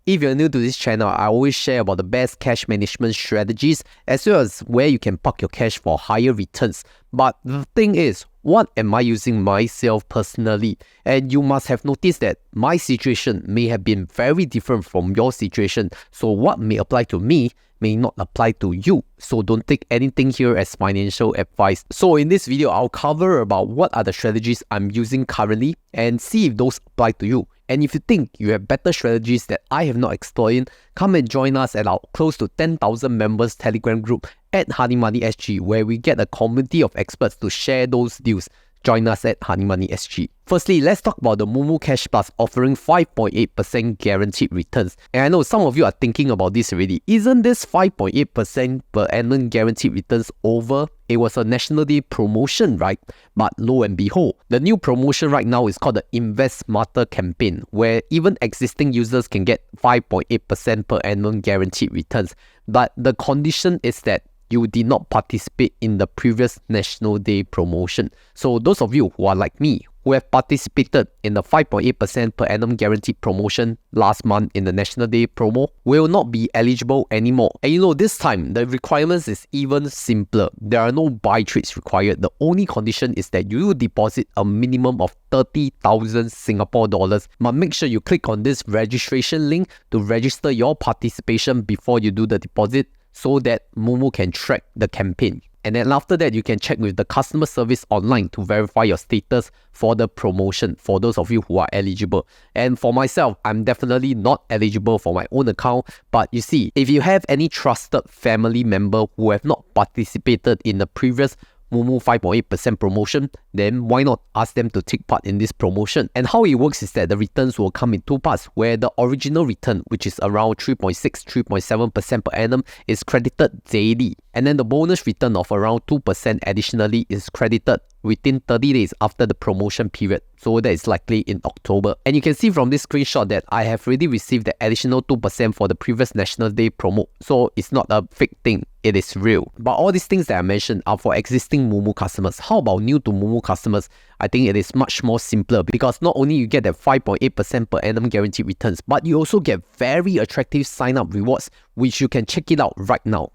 If you're new to this channel, I always share about the best cash management strategies as well as where you can park your cash for higher returns. But the thing is, what am I using myself personally? And you must have noticed that my situation may have been very different from your situation. So what may apply to me may not apply to you. So don't take anything here as financial advice. So in this video, I'll cover about what are the strategies I'm using currently and see if those apply to you. And if you think you have better strategies that I have not explored, come and join us at our close to 10,000 members Telegram group at Honey Money SG, where we get a community of experts to share those deals. Join us at Honey Money SG. Firstly, let's talk about the Moomoo Cash Plus offering 5.8% guaranteed returns. And I know some of you are thinking about this already. Isn't this 5.8% per annum guaranteed returns over? It was a National Day promotion, right? But lo and behold, the new promotion right now is called the Invest Smarter campaign, where even existing users can get 5.8% per annum guaranteed returns. But the condition is that you did not participate in the previous National Day promotion. So those of you who are like me, who have participated in the 5.8% per annum guaranteed promotion last month in the National Day promo, will not be eligible anymore. And you know, this time, the requirements is even simpler. There are no buy trades required. The only condition is that you deposit a minimum of 30,000 Singapore dollars. But make sure you click on this registration link to register your participation before you do the deposit, so that Moomoo can track the campaign. And then after that, you can check with the customer service online to verify your status for the promotion for those of you who are eligible. And for myself, I'm definitely not eligible for my own account. But you see, if you have any trusted family member who have not participated in the previous Moomoo 5.8% promotion, then why not ask them to take part in this promotion? And how it works is that the returns will come in two parts, where the original return, which is around 3.7% per annum, is credited daily. And then the bonus return of around 2% additionally is credited within 30 days after the promotion period. So that is likely in October. And you can see from this screenshot that I have already received the additional 2% for the previous National Day promo. So it's not a fake thing, it is real. But all these things that I mentioned are for existing Moomoo customers. How about new to Moomoo customers? I think it is much more simpler, because not only you get that 5.8% per annum guaranteed returns, but you also get very attractive sign-up rewards, which you can check it out right now.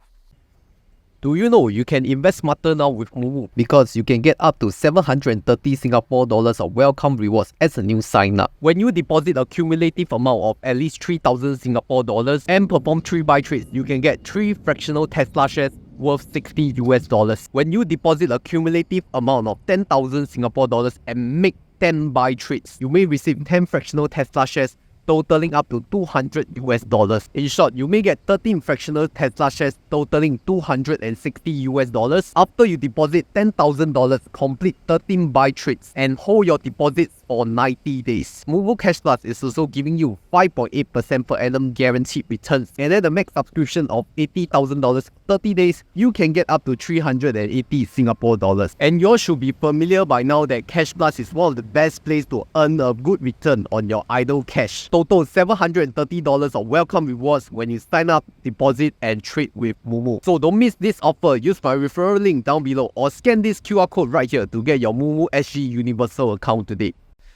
Do you know you can invest smarter now with Moomoo? Because you can get up to 730 Singapore dollars of welcome rewards as a new sign-up. When you deposit a cumulative amount of at least 3,000 Singapore dollars and perform 3 buy trades, you can get 3 fractional Tesla shares worth 60 US dollars. When you deposit a cumulative amount of 10,000 Singapore dollars and make 10 buy trades, you may receive 10 fractional Tesla shares totaling up to 200 US dollars. In short, you may get 13 fractional Tesla shares totaling 260 US dollars after you deposit $10,000, complete 13 buy trades, and hold your deposits for 90 days. Moomoo Cash Plus is also giving you 5.8% per annum guaranteed returns. And at the max subscription of $80,000 30 days, you can get up to 380 Singapore dollars. And you should be familiar by now that Cash Plus is one of the best places to earn a good return on your idle cash. Total $730 of welcome rewards when you sign up, deposit, and trade with Moomoo. So don't miss this offer. Use my referral link down below or scan this QR code right here to get your Moomoo SG Universal account today.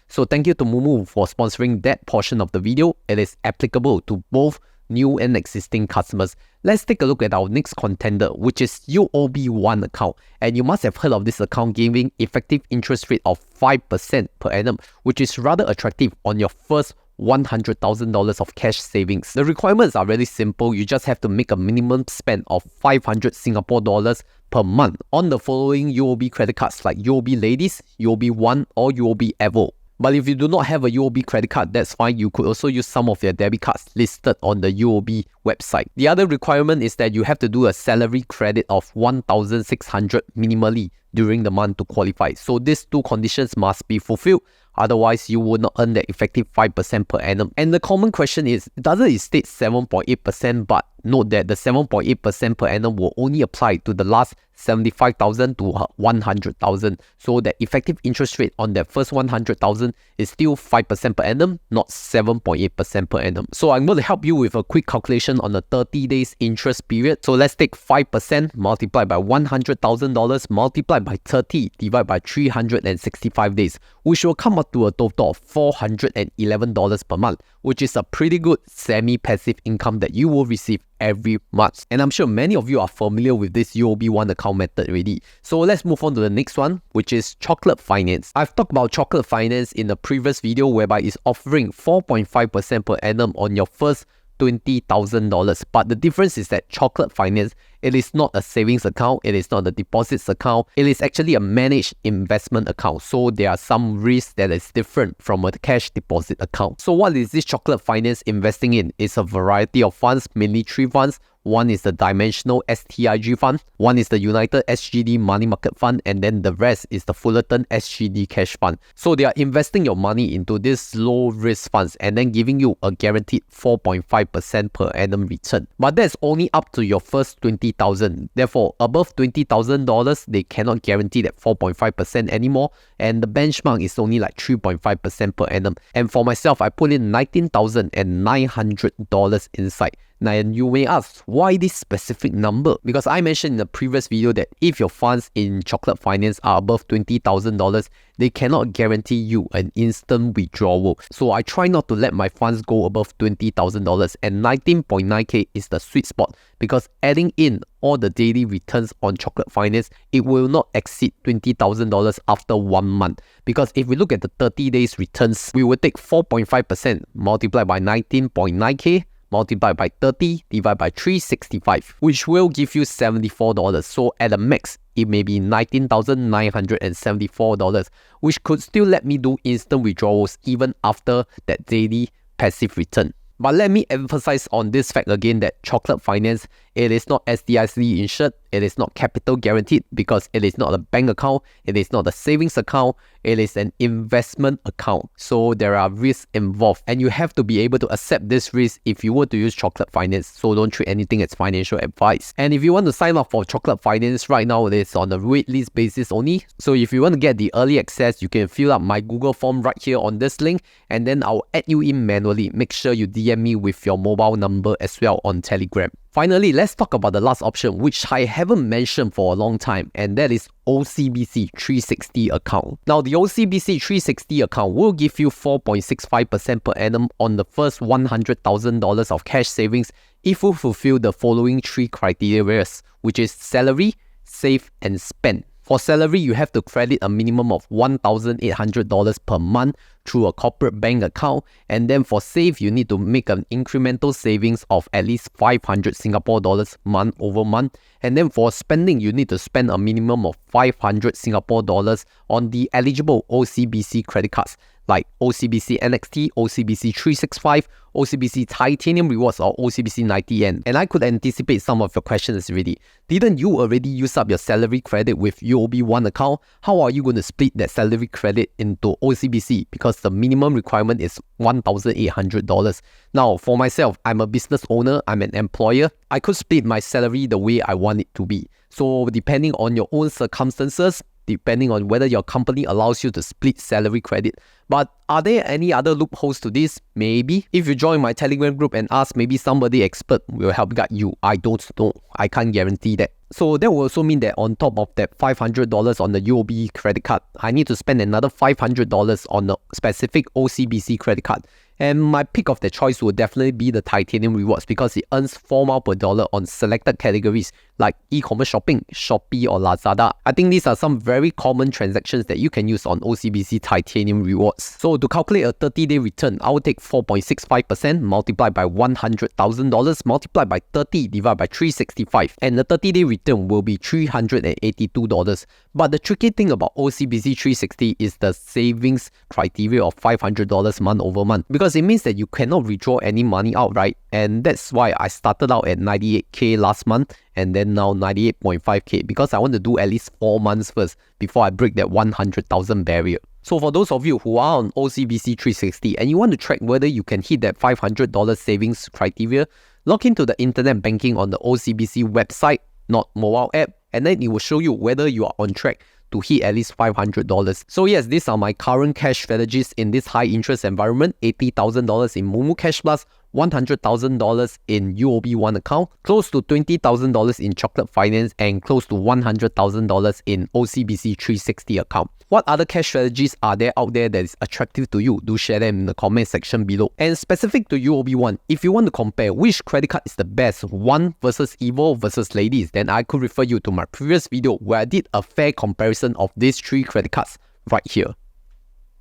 So thank you to Moomoo for sponsoring that portion of the video. It is applicable to both new and existing customers. Let's take a look at our next contender, which is UOB One account. And you must have heard of this account giving effective interest rate of 5% per annum, which is rather attractive on your first $100,000 of cash savings. The requirements are really simple. You just have to make a minimum spend of 500 Singapore dollars per month on the following UOB credit cards like UOB Ladies, UOB One, or UOB Evo. But if you do not have a UOB credit card, that's fine. You could also use some of their debit cards listed on the UOB website. The other requirement is that you have to do a salary credit of 1,600 minimally during the month to qualify. So these two conditions must be fulfilled. Otherwise, you will not earn the effective 5% per annum. And the common question is, doesn't it state 7.8%? But note that the 7.8% per annum will only apply to the last 75,000 to 100,000. So the effective interest rate on that first 100,000 is still 5% per annum, not 7.8% per annum. So I'm going to help you with a quick calculation on the 30 days interest period. So let's take 5% multiplied by $100,000 multiplied by 30 divided by 365 days, which will come up to a total of $411 per month, which is a pretty good semi-passive income that you will receive every month. And I'm sure many of you are familiar with this UOB One account method already. So let's move on to the next one, which is Chocolate Finance. I've talked about Chocolate Finance in a previous video whereby it's offering 4.5% per annum on your first $20,000. But the difference is that Chocolate Finance, it is not a savings account, it is not a deposits account, it is actually a managed investment account. So there are some risks that is different from a cash deposit account. So what is this Chocolate Finance investing in? It's a variety of funds, mainly 3 funds. One is the Dimensional STIG Fund, one is the United SGD Money Market Fund, and then the rest is the Fullerton SGD Cash Fund. So they are investing your money into these low risk funds and then giving you a guaranteed 4.5% per annum return. But that's only up to your first $20,000. Therefore, above $20,000, they cannot guarantee that 4.5% anymore, and the benchmark is only like 3.5% per annum. And for myself, I put in $19,900 inside. Now, and you may ask, why this specific number? Because I mentioned in the previous video that if your funds in Chocolate Finance are above $20,000, they cannot guarantee you an instant withdrawal. So I try not to let my funds go above $20,000, and 19.9k is the sweet spot because adding in all the daily returns on Chocolate Finance, it will not exceed $20,000 after 1 month. Because if we look at the 30 days returns, we will take 4.5% multiplied by 19.9k, multiplied by 30, divided by 365, which will give you $74. So at the max, it may be $19,974, which could still let me do instant withdrawals even after that daily passive return. But let me emphasize on this fact again that Chocolate Finance, it is not SDIC insured, it is not capital guaranteed because it is not a bank account, it is not a savings account, it is an investment account. So there are risks involved and you have to be able to accept this risk if you were to use Chocolate Finance. So don't treat anything as financial advice. And if you want to sign up for Chocolate Finance right now, it is on a waitlist basis only. So if you want to get the early access, you can fill up my Google form right here on this link and then I'll add you in manually. Make sure you DM me with your mobile number as well on Telegram. Finally, let's talk about the last option, which I haven't mentioned for a long time, and that is OCBC 360 account. Now, the OCBC 360 account will give you 4.65% per annum on the first $100,000 of cash savings if you fulfill the following 3 criteria, which is salary, save, and spend. For salary, you have to credit a minimum of $1,800 per month through a corporate bank account. And then for save, you need to make an incremental savings of at least 500 Singapore dollars month over month. And then for spending, you need to spend a minimum of 500 Singapore dollars on the eligible OCBC credit cards like OCBC NXT, OCBC 365, OCBC Titanium Rewards or OCBC 90N. And I could anticipate some of your questions already. Didn't you already use up your salary credit with UOB One account? How are you going to split that salary credit into OCBC? Because the minimum requirement is $1,800. Now, for myself, I'm a business owner, I'm an employer. I could split my salary the way I want it to be. So depending on your own circumstances, depending on whether your company allows you to split salary credit. But are there any other loopholes to this? Maybe. If you join my Telegram group and ask, maybe somebody expert will help guide you. I don't know. I can't guarantee that. So that will also mean that on top of that $500 on the UOB credit card, I need to spend another $500 on a specific OCBC credit card. And my pick of the choice will definitely be the Titanium Rewards because it earns 4 miles per dollar on selected categories like e-commerce shopping, Shopee or Lazada. I think these are some very common transactions that you can use on OCBC Titanium Rewards. So to calculate a 30-day return, I will take 4.65% multiplied by $100,000 multiplied by 30 divided by 365. And the 30-day return will be $382. But the tricky thing about OCBC 360 is the savings criteria of $500 month over month, because it means that you cannot withdraw any money outright, and that's why I started out at 98k last month and then now 98.5k, because I want to do at least 4 months first before I break that 100,000 barrier. So for those of you who are on OCBC 360 and you want to track whether you can hit that $500 savings criteria, log into the internet banking on the OCBC website, not mobile app, and then it will show you whether you are on track to hit at least $500. So yes, these are my current cash strategies in this high interest environment: $80,000 in Moomoo Cash Plus, $100,000 in UOB One account, close to $20,000 in chocolate finance, and close to $100,000 in OCBC 360 account. What other cash strategies are there out there that is attractive to you? Do share them in the comment section below. And specific to UOB One, if you want to compare which credit card is the best, One versus Evo versus Ladies, then I could refer you to my previous video where I did a fair comparison of these three credit cards right here.